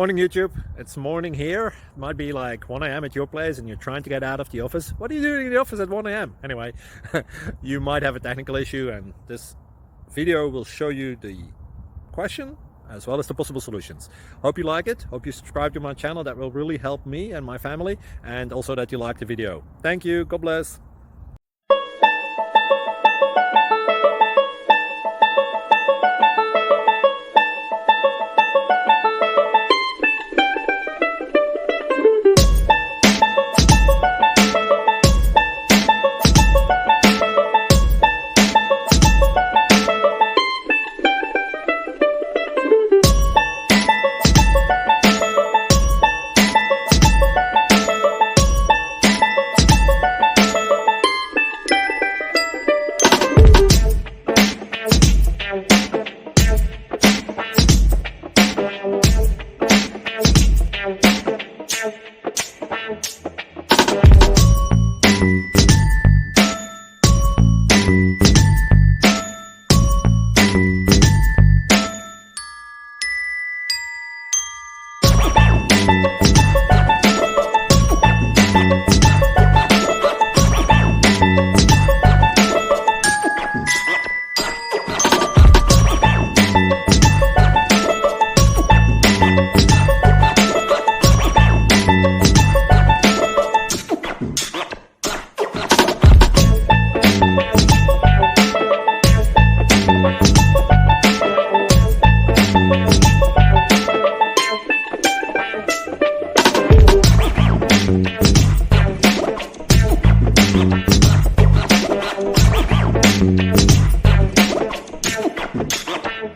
Morning YouTube, it's morning here. It might be like 1 a.m. at your place and you're trying to get out of the office. What are you doing in the office at 1 a.m.? Anyway, you might have a technical issue and this video will show you the question as well as the possible solutions. Hope you like it, hope you subscribe to my channel. That will really help me and my family, and also that you like the video. Thank you, God bless.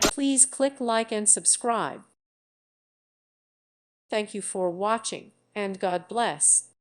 Please click like and subscribe. Thank you for watching, and God bless.